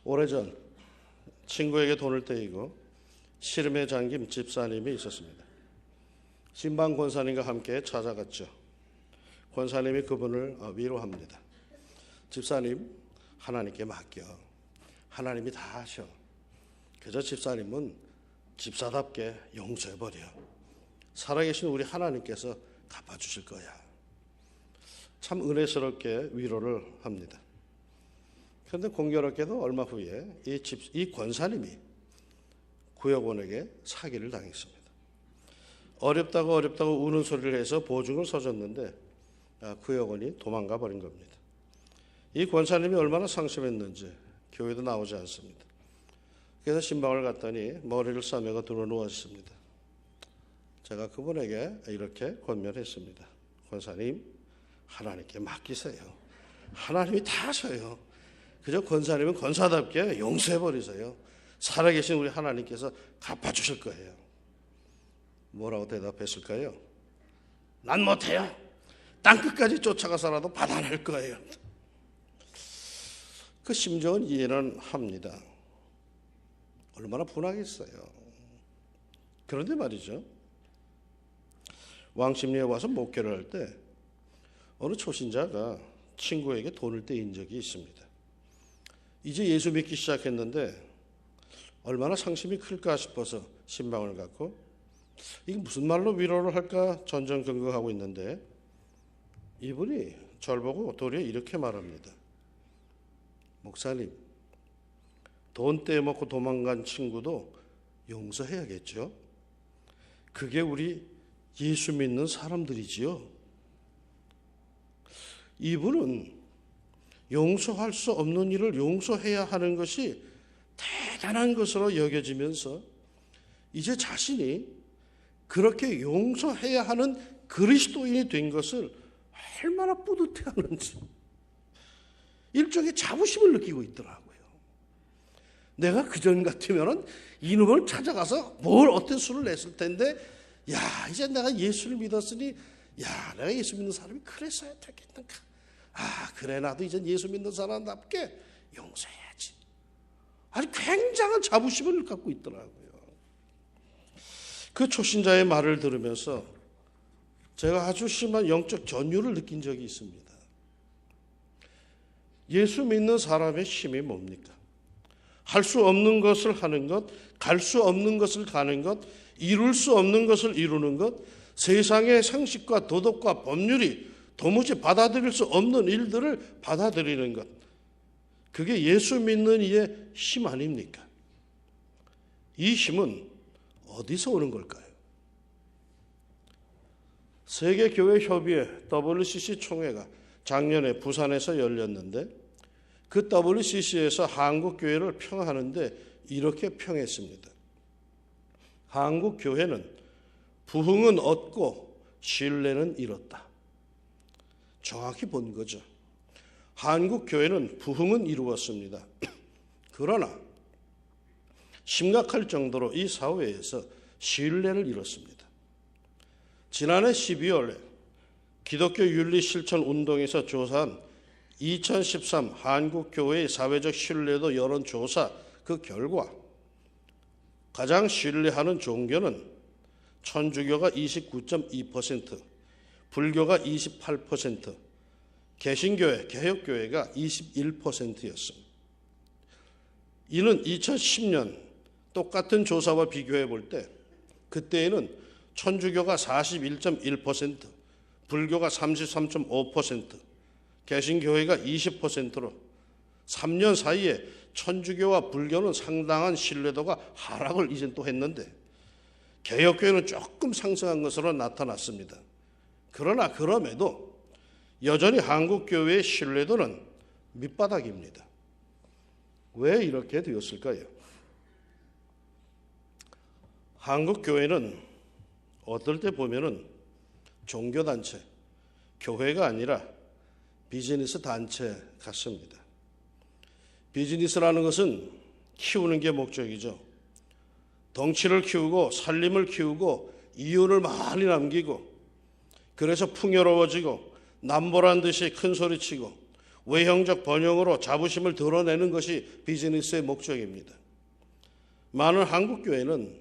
오래전 친구에게 돈을 떼이고 시름에 잠긴 집사님이 있었습니다. 신방 권사님과 함께 찾아갔죠. 권사님이 그분을 위로합니다. 집사님, 하나님께 맡겨. 하나님이 다 하셔. 그저 집사님은 집사답게 용서해버려. 살아계신 우리 하나님께서 갚아주실 거야. 참 은혜스럽게 위로를 합니다. 그런데 공교롭게도 얼마 후에 이 권사님이 구역원에게 사기를 당했습니다. 어렵다고 우는 소리를 해서 보증을 서줬는데 구역원이 도망가 버린 겁니다. 이 권사님이 얼마나 상심했는지 교회도 나오지 않습니다. 그래서 신방을 갔더니 머리를 싸매고 들어 누웠습니다. 제가 그분에게 이렇게 권면했습니다. 권사님, 하나님께 맡기세요. 하나님이 다 하셔요. 그저 권사님은 권사답게 용서해버리세요. 살아계신 우리 하나님께서 갚아주실 거예요. 뭐라고 대답했을까요? 난 못해요. 땅끝까지 쫓아가서라도 받아낼 거예요. 그 심정은 이해는 합니다. 얼마나 분하겠어요. 그런데 말이죠, 왕십리에 와서 목회를 할 때 어느 초신자가 친구에게 돈을 떼인 적이 있습니다. 이제 예수 믿기 시작했는데 얼마나 상심이 클까 싶어서 신방을 갖고 이게 무슨 말로 위로를 할까 전전긍긍하고 있는데 이분이 저를 보고 도리어 이렇게 말합니다. 목사님, 돈 떼먹고 도망간 친구도 용서해야겠죠? 그게 우리 예수 믿는 사람들이지요. 이분은 용서할 수 없는 일을 용서해야 하는 것이 대단한 것으로 여겨지면서 이제 자신이 그렇게 용서해야 하는 그리스도인이 된 것을 얼마나 뿌듯해하는지 일종의 자부심을 느끼고 있더라고요. 내가 그전 같으면 이놈을 찾아가서 어떤 수를 냈을 텐데 야, 이제 내가 예수를 믿었으니 야, 내가 예수 믿는 사람이 그랬어야 되겠는가. 그래, 나도 이제 예수 믿는 사람답게 용서해야지. 아주 굉장한 자부심을 갖고 있더라고요. 그 초신자의 말을 들으면서 제가 아주 심한 영적 전율을 느낀 적이 있습니다. 예수 믿는 사람의 힘이 뭡니까? 할 수 없는 것을 하는 것, 갈 수 없는 것을 가는 것, 이룰 수 없는 것을 이루는 것, 세상의 상식과 도덕과 법률이 도무지 받아들일 수 없는 일들을 받아들이는 것, 그게 예수 믿는 이의 힘 아닙니까? 이 힘은 어디서 오는 걸까요? 세계교회협의회 WCC 총회가 작년에 부산에서 열렸는데 그 WCC에서 한국교회를 평하는데 이렇게 평했습니다. 한국교회는 부흥은 얻고 신뢰는 잃었다. 정확히 본 거죠. 한국교회는 부흥은 이루었습니다. 그러나 심각할 정도로 이 사회에서 신뢰를 잃었습니다. 지난해 12월에 기독교 윤리 실천 운동에서 조사한 2013 한국교회의 사회적 신뢰도 여론조사 그 결과 가장 신뢰하는 종교는 천주교가 29.2%, 불교가 28%, 개신교회, 개혁교회가 21%였습니다. 이는 2010년 똑같은 조사와 비교해 볼 때 그때에는 천주교가 41.1%, 불교가 33.5%, 개신교회가 20%로 3년 사이에 천주교와 불교는 상당한 신뢰도가 하락을 이젠 또 했는데 개혁교회는 조금 상승한 것으로 나타났습니다. 그러나 그럼에도 여전히 한국교회의 신뢰도는 밑바닥입니다. 왜 이렇게 되었을까요? 한국교회는 어떨 때 보면은 종교단체, 교회가 아니라 비즈니스 단체 같습니다. 비즈니스라는 것은 키우는 게 목적이죠. 덩치를 키우고 살림을 키우고 이윤을 많이 남기고 그래서 풍요로워지고 남보란 듯이 큰소리치고 외형적 번영으로 자부심을 드러내는 것이 비즈니스의 목적입니다. 많은 한국 교회는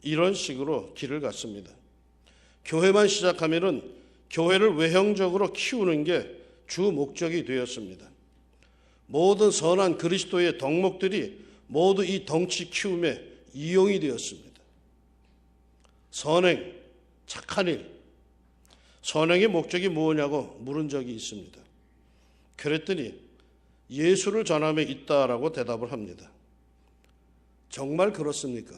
이런 식으로 길을 갔습니다. 교회만 시작하면은 교회를 외형적으로 키우는 게 주 목적이 되었습니다. 모든 선한 그리스도의 덕목들이 모두 이 덩치 키움에 이용이 되었습니다. 선행, 착한 일, 선행의 목적이 무엇냐고 물은 적이 있습니다. 그랬더니 예수를 전함에 있다라고 대답을 합니다. 정말 그렇습니까?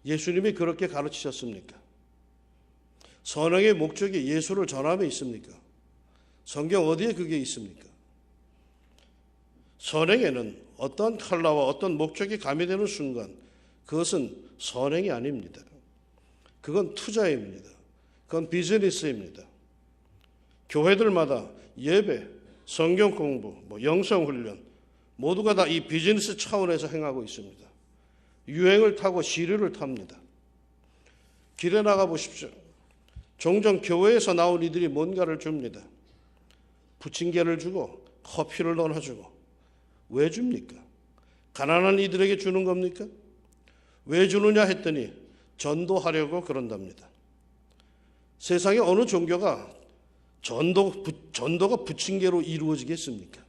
예수님이 그렇게 가르치셨습니까? 선행의 목적이 예수를 전함에 있습니까? 성경 어디에 그게 있습니까? 선행에는 어떤 컬러와 어떤 목적이 가미되는 순간 그것은 선행이 아닙니다. 그건 투자입니다. 그건 비즈니스입니다. 교회들마다 예배, 성경 공부, 영성훈련 모두가 다 이 비즈니스 차원에서 행하고 있습니다. 유행을 타고 시류를 탑니다. 길에 나가 보십시오. 종종 교회에서 나온 이들이 뭔가를 줍니다. 부침개를 주고 커피를 넣어주고. 왜 줍니까? 가난한 이들에게 주는 겁니까? 왜 주느냐 했더니 전도하려고 그런답니다. 세상에 어느 종교가 전도가 부침개로 이루어지겠습니까?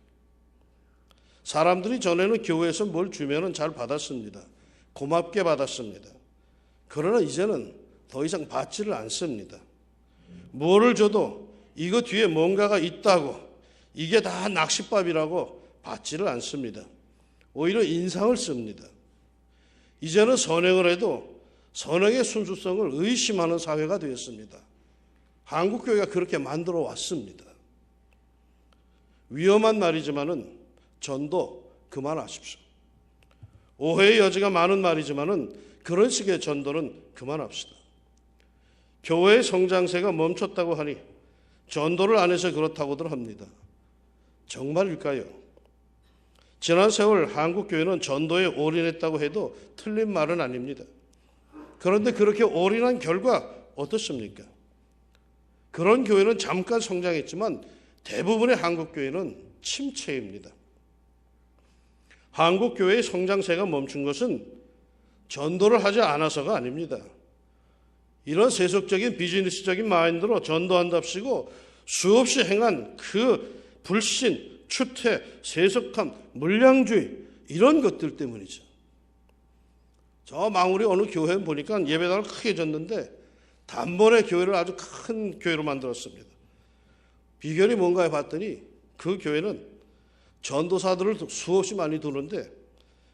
사람들이 전에는 교회에서 뭘 주면은 잘 받았습니다. 고맙게 받았습니다. 그러나 이제는 더 이상 받지를 않습니다. 뭐를 줘도 이거 뒤에 뭔가가 있다고, 이게 다 낚싯밥이라고 받지를 않습니다. 오히려 인상을 씁니다. 이제는 선행을 해도 선행의 순수성을 의심하는 사회가 되었습니다. 한국 교회가 그렇게 만들어 왔습니다. 위험한 말이지만은 전도 그만하십시오. 오해의 여지가 많은 말이지만은 그런 식의 전도는 그만합시다. 교회의 성장세가 멈췄다고 하니 전도를 안 해서 그렇다고들 합니다. 정말일까요? 지난 세월 한국 교회는 전도에 올인했다고 해도 틀린 말은 아닙니다. 그런데 그렇게 올인한 결과 어떻습니까? 그런 교회는 잠깐 성장했지만 대부분의 한국 교회는 침체입니다. 한국 교회의 성장세가 멈춘 것은 전도를 하지 않아서가 아닙니다. 이런 세속적인 비즈니스적인 마인드로 전도한답시고 수없이 행한 그 불신, 추태, 세속함, 물량주의 이런 것들 때문이죠. 저 망우리 어느 교회 보니까 예배당을 크게 졌는데 단번에 교회를 아주 큰 교회로 만들었습니다. 비결이 뭔가 해봤더니 그 교회는 전도사들을 수없이 많이 두는데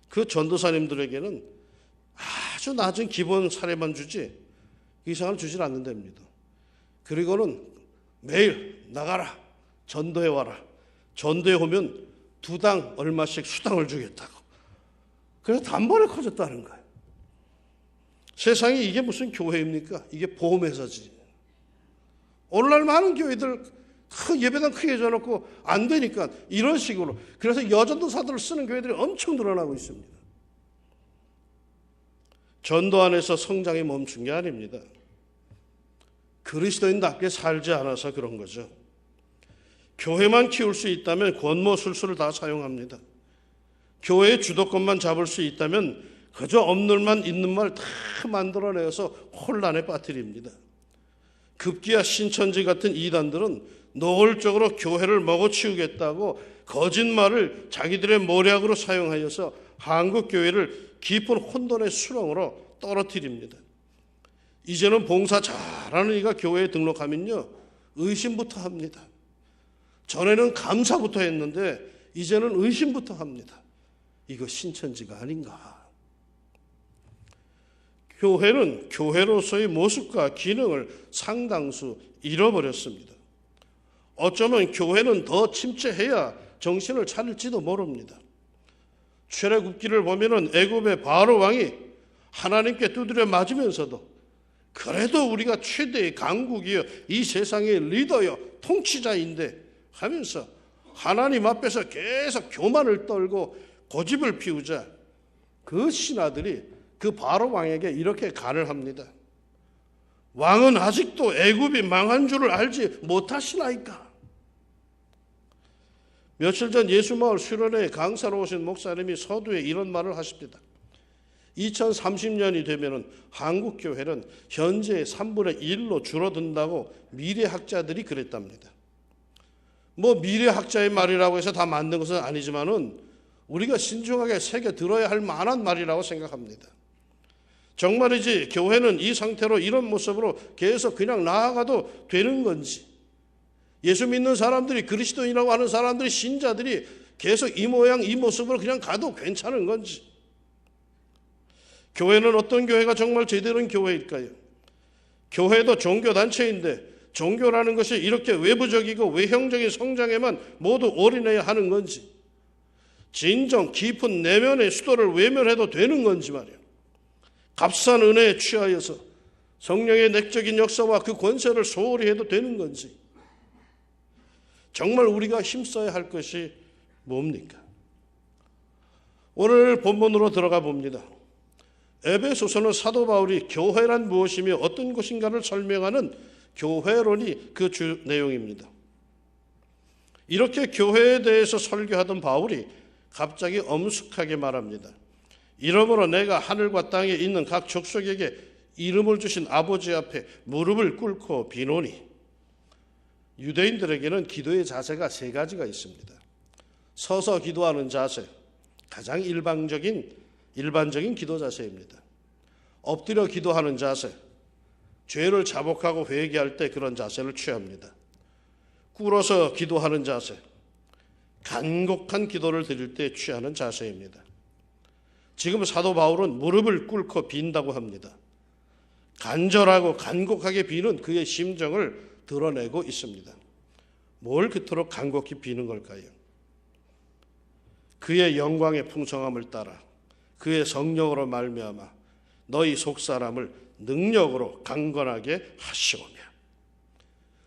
그 전도사님들에게는 아주 낮은 기본 사례만 주지 이상을 주질 않는답니다. 그리고는 매일 나가라, 전도해 와라. 전도해 오면 2당 얼마씩 수당을 주겠다고. 그래서 단번에 커졌다는 거예요. 세상에 이게 무슨 교회입니까? 이게 보험회사지. 오늘날 많은 교회들 예배당 크게 져놓고 안 되니까 이런 식으로. 그래서 여전도사들을 쓰는 교회들이 엄청 늘어나고 있습니다. 전도 안에서 성장이 멈춘 게 아닙니다. 그리스도인답게 살지 않아서 그런 거죠. 교회만 키울 수 있다면 권모술수를 다 사용합니다. 교회의 주도권만 잡을 수 있다면 그저 없는 말 있는 말 다 만들어내서 혼란에 빠뜨립니다. 급기야 신천지 같은 이단들은 노골적으로 교회를 먹어치우겠다고 거짓말을 자기들의 모략으로 사용하여서 한국 교회를 깊은 혼돈의 수렁으로 떨어뜨립니다. 이제는 봉사 잘하는 이가 교회에 등록하면요 의심부터 합니다. 전에는 감사부터 했는데 이제는 의심부터 합니다. 이거 신천지가 아닌가? 교회는 교회로서의 모습과 기능을 상당수 잃어버렸습니다. 어쩌면 교회는 더 침체해야 정신을 차릴지도 모릅니다. 출애굽기를 보면은 애굽의 바로 왕이 하나님께 두드려 맞으면서도 그래도 우리가 최대의 강국이여 이 세상의 리더여 통치자인데 하면서 하나님 앞에서 계속 교만을 떨고 고집을 피우자 그 신하들이 그 바로 왕에게 이렇게 간을 합니다. 왕은 아직도 애굽이 망한 줄을 알지 못하시나이까? 며칠 전 예수마을 수련회 강사로 오신 목사님이 서두에 이런 말을 하십니다. 2030년이 되면 한국 교회는 현재의 3분의 1로 줄어든다고 미래학자들이 그랬답니다. 뭐 미래학자의 말이라고 해서 다 맞는 것은 아니지만은 우리가 신중하게 새겨 들어야 할 만한 말이라고 생각합니다. 정말이지 교회는 이 상태로 이런 모습으로 계속 그냥 나아가도 되는 건지, 예수 믿는 사람들이, 그리스도인이라고 하는 사람들이, 신자들이 계속 이 모양 이 모습으로 그냥 가도 괜찮은 건지, 교회는 어떤 교회가 정말 제대로 된 교회일까요? 교회도 종교단체인데 종교라는 것이 이렇게 외부적이고 외형적인 성장에만 모두 올인해야 하는 건지, 진정 깊은 내면의 수도를 외면해도 되는 건지 말이에요. 값싼 은혜에 취하여서 성령의 내적인 역사와 그 권세를 소홀히 해도 되는 건지, 정말 우리가 힘써야 할 것이 뭡니까? 오늘 본문으로 들어가 봅니다. 에베소서는 사도 바울이 교회란 무엇이며 어떤 것인가를 설명하는 교회론이 그 주 내용입니다. 이렇게 교회에 대해서 설교하던 바울이 갑자기 엄숙하게 말합니다. 이러므로 내가 하늘과 땅에 있는 각 족속에게 이름을 주신 아버지 앞에 무릎을 꿇고 비노니. 유대인들에게는 기도의 자세가 세 가지가 있습니다. 서서 기도하는 자세, 가장 일반적인 기도 자세입니다. 엎드려 기도하는 자세, 죄를 자복하고 회개할 때 그런 자세를 취합니다. 꿇어서 기도하는 자세, 간곡한 기도를 드릴 때 취하는 자세입니다. 지금 사도 바울은 무릎을 꿇고 빈다고 합니다. 간절하고 간곡하게 비는 그의 심정을 드러내고 있습니다. 뭘 그토록 간곡히 비는 걸까요? 그의 영광의 풍성함을 따라 그의 성령으로 말미암아 너희 속사람을 능력으로 강건하게 하시오며,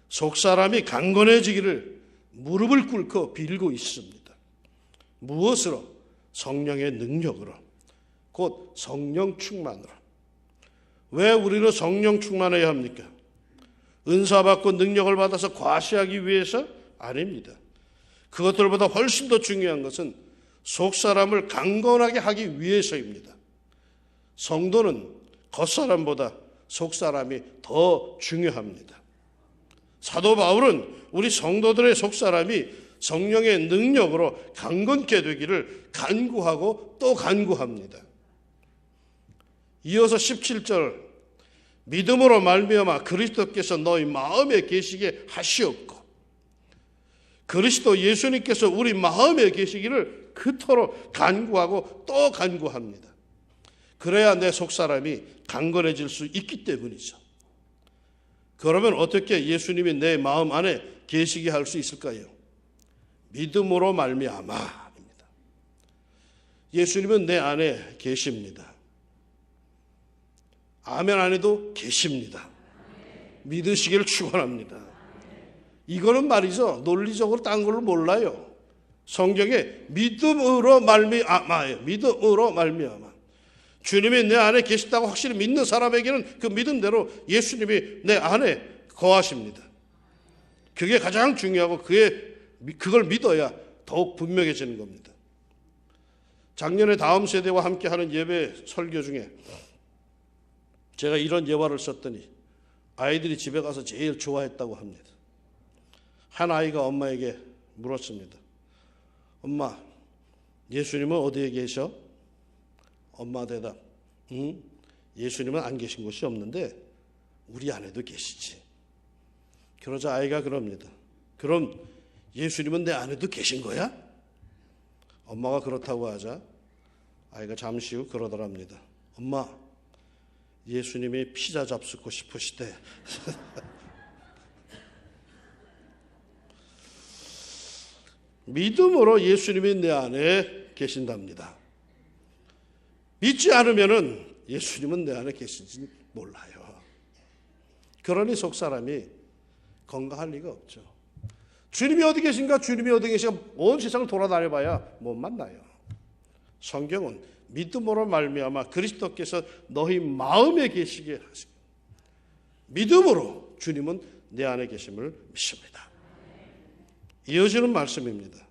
속사람이 강건해지기를 무릎을 꿇고 빌고 있습니다. 무엇으로? 성령의 능력으로, 곧 성령 충만으로. 왜 우리는 성령 충만해야 합니까? 은사 받고 능력을 받아서 과시하기 위해서? 아닙니다. 그것들보다 훨씬 더 중요한 것은 속사람을 강건하게 하기 위해서입니다. 성도는 겉사람보다 속사람이 더 중요합니다. 사도 바울은 우리 성도들의 속사람이 성령의 능력으로 강건케 되기를 간구하고 또 간구합니다. 이어서 17절, 믿음으로 말미암아 그리스도께서 너희 마음에 계시게 하시옵고, 그리스도 예수님께서 우리 마음에 계시기를 그토록 간구하고 또 간구합니다. 그래야 내 속사람이 강건해질 수 있기 때문이죠. 그러면 어떻게 예수님이 내 마음 안에 계시게 할 수 있을까요? 믿음으로 말미암아입니다. 예수님은 내 안에 계십니다. 아멘 안 해도 계십니다. 믿으시기를 축원합니다. 이거는 말이죠, 논리적으로 딴 걸로 몰라요. 성경에 믿음으로 말미암아예요. 믿음으로 말미암아. 주님이 내 안에 계시다고 확실히 믿는 사람에게는 그 믿음대로 예수님이 내 안에 거하십니다. 그게 가장 중요하고 그걸 믿어야 더욱 분명해지는 겁니다. 작년에 다음 세대와 함께하는 예배 설교 중에 제가 이런 예화를 썼더니 아이들이 집에 가서 제일 좋아했다고 합니다. 한 아이가 엄마에게 물었습니다. 엄마, 예수님은 어디에 계셔? 엄마 대답, 예수님은 안 계신 곳이 없는데 우리 안에도 계시지. 그러자 아이가 그럽니다. 그럼 예수님은 내 안에도 계신 거야? 엄마가 그렇다고 하자 아이가 잠시 후 그러더랍니다. 엄마, 예수님이 피자 잡수고 싶으시대. 믿음으로 예수님이 내 안에 계신답니다. 믿지 않으면은 예수님은 내 안에 계신지 몰라요. 그러니 속사람이 건강할 리가 없죠. 주님이 어디 계신가? 주님이 어디 계신가? 온 세상을 돌아다녀봐야 못 만나요. 성경은 믿음으로 말미암아 그리스도께서 너희 마음에 계시게 하시고, 믿음으로 주님은 내 안에 계심을 믿습니다. 이어지는 말씀입니다.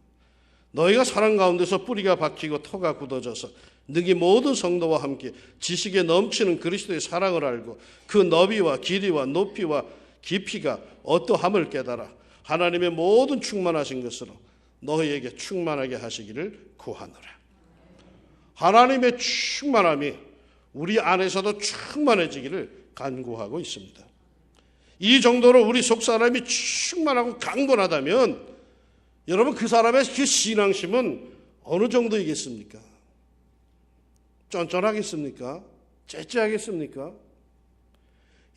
너희가 사랑 가운데서 뿌리가 박히고 터가 굳어져서 능히 모든 성도와 함께 지식에 넘치는 그리스도의 사랑을 알고 그 너비와 길이와 높이와 깊이가 어떠함을 깨달아 하나님의 모든 충만하신 것으로 너희에게 충만하게 하시기를 구하노라. 하나님의 충만함이 우리 안에서도 충만해지기를 간구하고 있습니다. 이 정도로 우리 속사람이 충만하고 강건하다면 여러분, 그 사람의 그 신앙심은 어느 정도이겠습니까? 쫀쫀하겠습니까? 째째하겠습니까?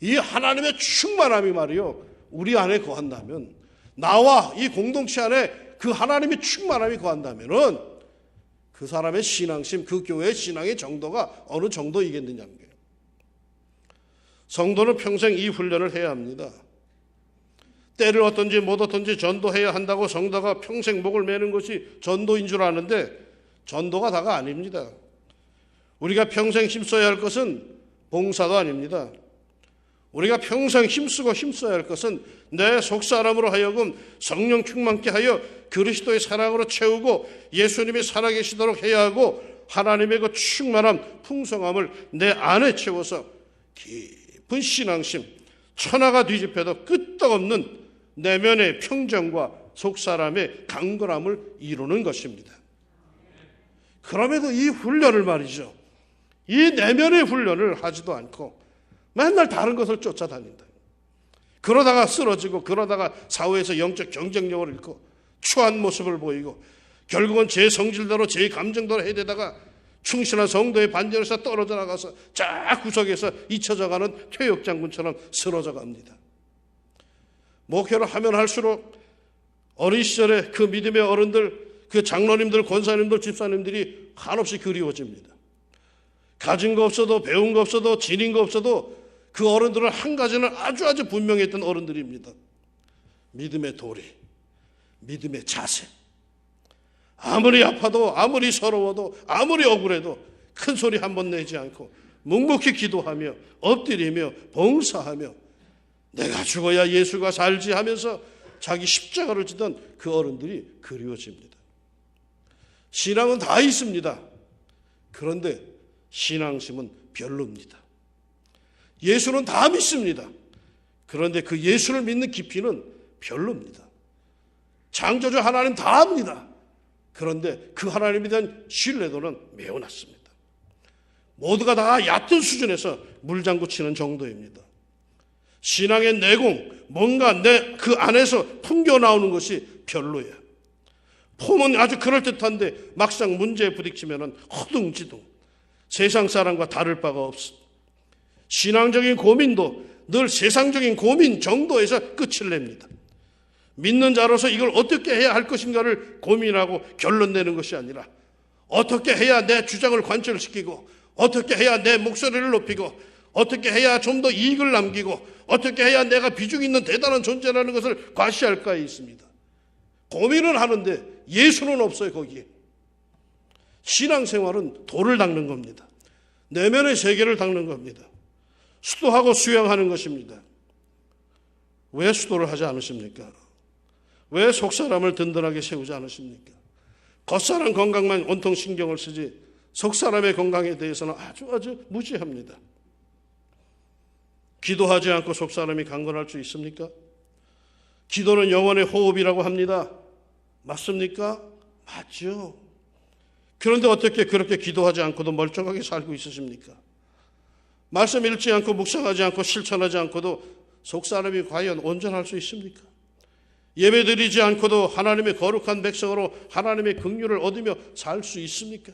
이 하나님의 충만함이 말이요, 우리 안에 거한다면, 나와 이 공동체 안에 그 하나님의 충만함이 거한다면은 그 사람의 신앙심, 그 교회의 신앙의 정도가 어느 정도이겠느냐는 거예요. 성도는 평생 이 훈련을 해야 합니다. 때를 얻든지 못 얻든지 전도해야 한다고 성도가 평생 목을 매는 것이 전도인 줄 아는데 전도가 다가 아닙니다. 우리가 평생 힘써야 할 것은 봉사도 아닙니다. 우리가 평생 힘써야 할 것은 내 속사람으로 하여금 성령 충만케 하여 그리스도의 사랑으로 채우고 예수님이 살아계시도록 해야 하고 하나님의 그 충만함, 풍성함을 내 안에 채워서 깊은 신앙심, 천하가 뒤집혀도 끄떡없는 내면의 평정과 속사람의 강건함을 이루는 것입니다. 그럼에도 이 훈련을 말이죠, 이 내면의 훈련을 하지도 않고 맨날 다른 것을 쫓아다닌다. 그러다가 쓰러지고 그러다가 사회에서 영적 경쟁력을 잃고 추한 모습을 보이고 결국은 제 성질대로 제 감정대로 해대다가 충실한 성도의 반전에서 떨어져 나가서 쫙 구석에서 잊혀져가는 퇴역장군처럼 쓰러져 갑니다. 목회를 하면 할수록 어린 시절에 그 믿음의 어른들, 그 장로님들, 권사님들, 집사님들이 한없이 그리워집니다. 가진 거 없어도, 배운 거 없어도, 지닌 거 없어도 그 어른들은 한 가지는 아주 분명했던 어른들입니다. 믿음의 도리, 믿음의 자세. 아무리 아파도, 아무리 서러워도, 아무리 억울해도 큰 소리 한 번 내지 않고 묵묵히 기도하며 엎드리며 봉사하며 내가 죽어야 예수가 살지 하면서 자기 십자가를 지던 그 어른들이 그리워집니다. 신앙은 다 있습니다. 그런데 신앙심은 별로입니다. 예수는 다 믿습니다. 그런데 그 예수를 믿는 깊이는 별로입니다. 창조주 하나님 다 압니다. 그런데 그 하나님에 대한 신뢰도는 매우 낮습니다. 모두가 다 얕은 수준에서 물장구 치는 정도입니다. 신앙의 내공, 뭔가 내 그 안에서 풍겨 나오는 것이 별로예요. 폼은 아주 그럴듯한데 막상 문제에 부딪히면 허둥지둥, 세상 사람과 다를 바가 없습니다. 신앙적인 고민도 늘 세상적인 고민 정도에서 끝을 냅니다. 믿는 자로서 이걸 어떻게 해야 할 것인가를 고민하고 결론 내는 것이 아니라 어떻게 해야 내 주장을 관철시키고 어떻게 해야 내 목소리를 높이고 어떻게 해야 좀 더 이익을 남기고 어떻게 해야 내가 비중 있는 대단한 존재라는 것을 과시할까에 있습니다. 고민은 하는데 예수는 없어요. 거기에. 신앙생활은 돌을 닦는 겁니다. 내면의 세계를 닦는 겁니다. 수도하고 수양하는 것입니다. 왜 수도를 하지 않으십니까? 왜 속사람을 든든하게 세우지 않으십니까? 겉사람 건강만 온통 신경을 쓰지 속사람의 건강에 대해서는 아주 무지합니다. 기도하지 않고 속사람이 강건할 수 있습니까? 기도는 영혼의 호흡이라고 합니다. 맞습니까? 맞죠. 그런데 어떻게 그렇게 기도하지 않고도 멀쩡하게 살고 있으십니까? 말씀 읽지 않고 묵상하지 않고 실천하지 않고도 속사람이 과연 온전할 수 있습니까? 예배드리지 않고도 하나님의 거룩한 백성으로 하나님의 긍휼을 얻으며 살 수 있습니까?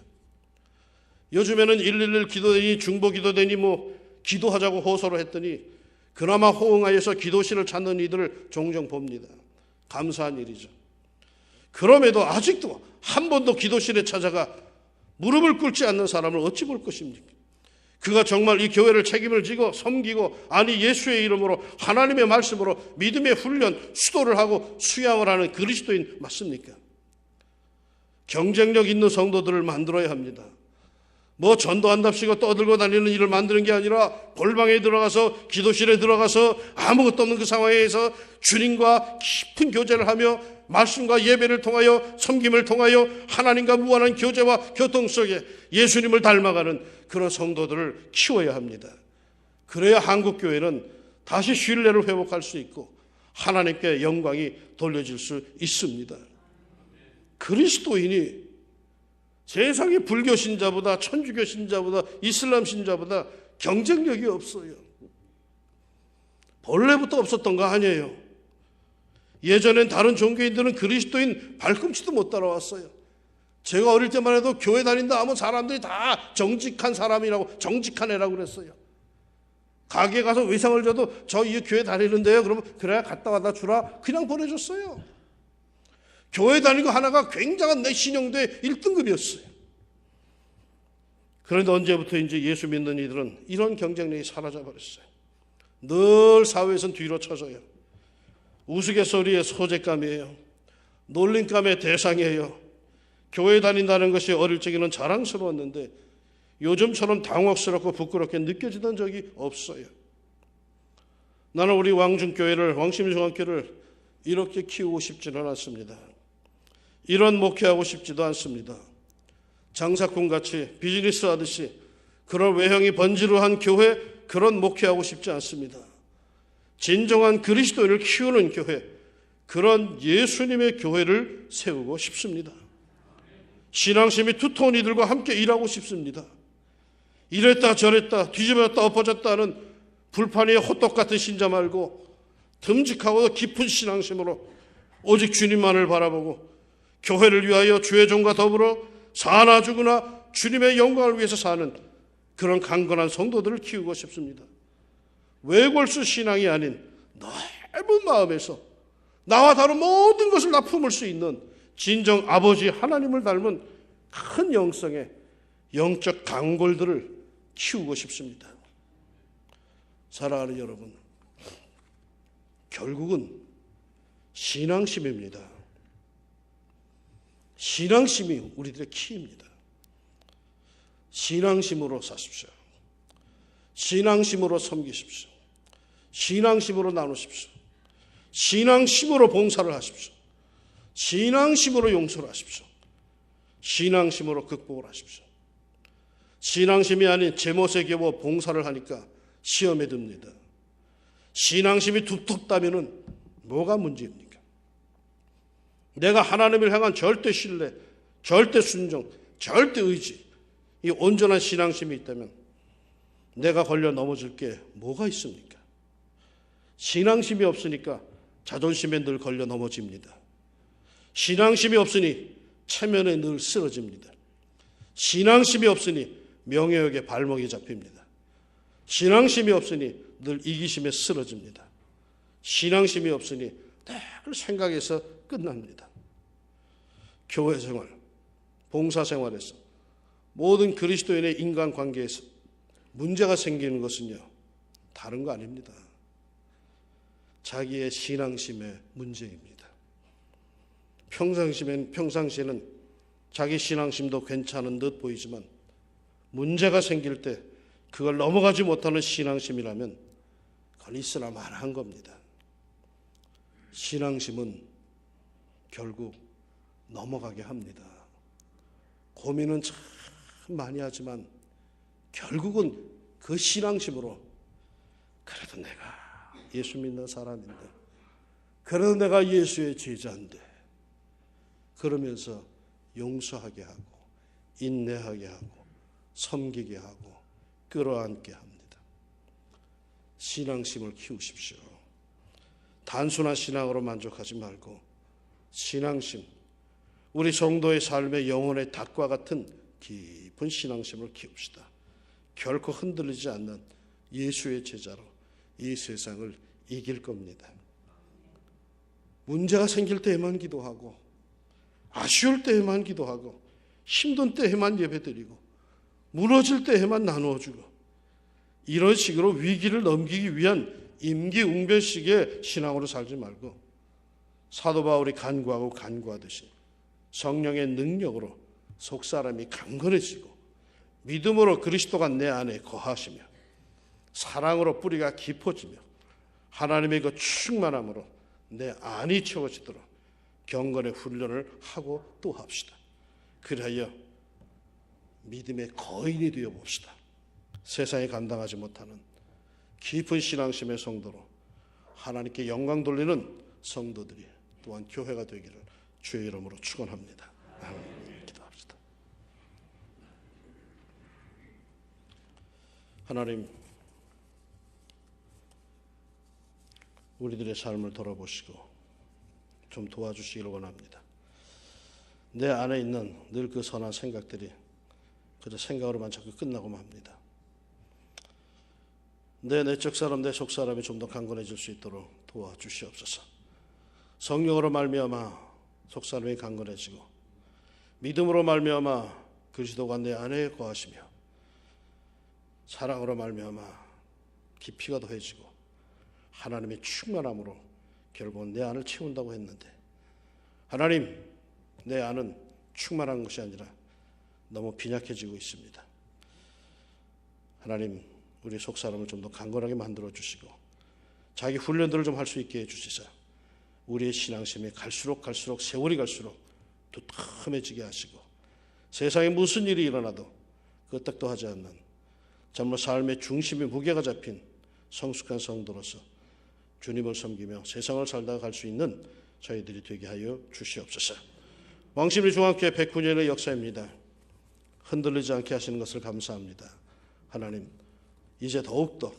요즘에는 111 기도되니 중보 기도되니 기도하자고 호소를 했더니 그나마 호응하여서 기도실을 찾는 이들을 종종 봅니다. 감사한 일이죠. 그럼에도 아직도 한 번도 기도실에 찾아가 무릎을 꿇지 않는 사람을 어찌 볼 것입니까? 그가 정말 이 교회를 책임을 지고 섬기고 아니 예수의 이름으로 하나님의 말씀으로 믿음의 훈련, 수도를 하고 수양을 하는 그리스도인 맞습니까? 경쟁력 있는 성도들을 만들어야 합니다. 전도한답시고 떠들고 다니는 일을 만드는 게 아니라 골방에 들어가서 기도실에 들어가서 아무것도 없는 그 상황에서 주님과 깊은 교제를 하며 말씀과 예배를 통하여 섬김을 통하여 하나님과 무한한 교제와 교통 속에 예수님을 닮아가는 그런 성도들을 키워야 합니다. 그래야 한국교회는 다시 신뢰를 회복할 수 있고 하나님께 영광이 돌려질 수 있습니다. 그리스도인이 세상의 불교 신자보다 천주교 신자보다 이슬람 신자보다 경쟁력이 없어요. 본래부터 없었던 거 아니에요. 예전엔 다른 종교인들은 그리스도인 발꿈치도 못 따라왔어요. 제가 어릴 때만 해도 교회 다닌다 하면 사람들이 다 정직한 사람이라고, 정직한 애라고 그랬어요. 가게에 가서 외상을 줘도 저 이 교회 다니는데요. 그러면 그래야 갔다 와다 주라. 그냥 보내줬어요. 교회 다니고 하나가 굉장한 내 신용도의 1등급이었어요. 그런데 언제부터인지 예수 믿는 이들은 이런 경쟁력이 사라져버렸어요. 늘 사회에서는 뒤로 쳐져요. 우스갯소리의 소재감이에요. 놀림감의 대상이에요. 교회 다닌다는 것이 어릴 적에는 자랑스러웠는데 요즘처럼 당혹스럽고 부끄럽게 느껴지던 적이 없어요. 나는 우리 왕중교회를, 왕심중학교를 이렇게 키우고 싶지는 않습니다. 이런 목회하고 싶지도 않습니다. 장사꾼같이 비즈니스 하듯이 그런 외형이 번지르한 교회, 그런 목회하고 싶지 않습니다. 진정한 그리스도인을 키우는 교회, 그런 예수님의 교회를 세우고 싶습니다. 신앙심이 두터운 이들과 함께 일하고 싶습니다. 이랬다 저랬다 뒤집어졌다 엎어졌다 하는 불판 위에 호떡 같은 신자 말고 듬직하고 깊은 신앙심으로 오직 주님만을 바라보고 교회를 위하여 주의 종과 더불어 사나 죽으나 주님의 영광을 위해서 사는 그런 강건한 성도들을 키우고 싶습니다. 외골수 신앙이 아닌 넓은 마음에서 나와 다른 모든 것을 다 품을 수 있는 진정 아버지 하나님을 닮은 큰 영성의 영적 강골들을 키우고 싶습니다. 사랑하는 여러분, 결국은 신앙심입니다. 신앙심이 우리들의 키입니다. 신앙심으로 사십시오. 신앙심으로 섬기십시오. 신앙심으로 나누십시오. 신앙심으로 봉사를 하십시오. 신앙심으로 용서를 하십시오. 신앙심으로 극복을 하십시오. 신앙심이 아닌 제멋에 겨워 봉사를 하니까 시험에 듭니다. 신앙심이 두텁다면 뭐가 문제입니까? 내가 하나님을 향한 절대 신뢰, 절대 순종, 절대 의지, 이 온전한 신앙심이 있다면 내가 걸려 넘어질 게 뭐가 있습니까? 신앙심이 없으니까 자존심에 늘 걸려 넘어집니다. 신앙심이 없으니 체면에 늘 쓰러집니다. 신앙심이 없으니 명예욕에 발목이 잡힙니다. 신앙심이 없으니 늘 이기심에 쓰러집니다. 신앙심이 없으니 늘 생각에서 끝납니다. 교회 생활, 봉사 생활에서 모든 그리스도인의 인간관계에서 문제가 생기는 것은요, 다른 거 아닙니다. 자기의 신앙심의 문제입니다. 평상시에는 자기 신앙심도 괜찮은 듯 보이지만 문제가 생길 때 그걸 넘어가지 못하는 신앙심이라면 그건 있으나 마나한 겁니다. 신앙심은 결국 넘어가게 합니다. 고민은 참 많이 하지만 결국은 그 신앙심으로 그래도 내가 예수 믿는 사람인데, 그래도 내가 예수의 제자인데, 그러면서 용서하게 하고 인내하게 하고 섬기게 하고 끌어안게 합니다. 신앙심을 키우십시오. 단순한 신앙으로 만족하지 말고 신앙심, 우리 성도의 삶의 영혼의 닭과 같은 깊은 신앙심을 키웁시다. 결코 흔들리지 않는 예수의 제자로 이 세상을 이길 겁니다. 문제가 생길 때에만 기도하고 아쉬울 때에만 기도하고 힘든 때에만 예배드리고 무너질 때에만 나누어주고 이런 식으로 위기를 넘기기 위한 임기응변식의 신앙으로 살지 말고 사도 바울이 간구하듯이 성령의 능력으로 속사람이 강건해지고 믿음으로 그리스도가 내 안에 거하시며 사랑으로 뿌리가 깊어지며 하나님의 그 충만함으로 내 안이 채워지도록 경건의 훈련을 하고 또 합시다. 그리하여 믿음의 거인이 되어 봅시다. 세상에 감당하지 못하는 깊은 신앙심의 성도로 하나님께 영광 돌리는 성도들이 또한 교회가 되기를 주의 이름으로 축원합니다. 아멘. 기도합시다. 하나님, 우리들의 삶을 돌아보시고 좀 도와주시기를 원합니다. 내 안에 있는 늘 그 선한 생각들이 그저 생각으로만 자꾸 끝나고만 합니다. 내 내적 사람, 내 속 사람이 좀 더 강건해질 수 있도록 도와주시옵소서. 성령으로 말미암아 속 사람이 강건해지고 믿음으로 말미암아 그리스도가 내 안에 거하시며 사랑으로 말미암아 깊이가 더해지고 하나님의 충만함으로 결국은 내 안을 채운다고 했는데, 하나님, 내 안은 충만한 것이 아니라 너무 빈약해지고 있습니다. 하나님, 우리 속사람을 좀 더 강건하게 만들어 주시고 자기 훈련들을 좀 할 수 있게 해주시사 우리의 신앙심이 갈수록 세월이 갈수록 두툼해지게 하시고 세상에 무슨 일이 일어나도 끄떡도 하지 않는 정말 삶의 중심이 무게가 잡힌 성숙한 성도로서 주님을 섬기며 세상을 살다가 갈 수 있는 저희들이 되게 하여 주시옵소서. 왕십리 중앙교회 109년의 역사입니다. 흔들리지 않게 하시는 것을 감사합니다. 하나님, 이제 더욱더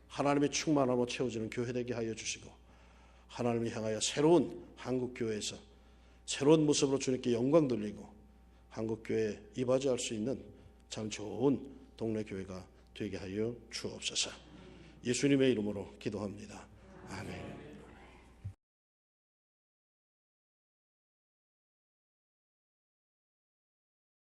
하나님의 충만함으로 채워지는 교회 되게 하여 주시고 하나님을 향하여 새로운 한국교회에서 새로운 모습으로 주님께 영광 돌리고 한국교회에 이바지할 수 있는 참 좋은 동네 교회가 되게 하여 주옵소서. 예수님의 이름으로 기도합니다. 아멘.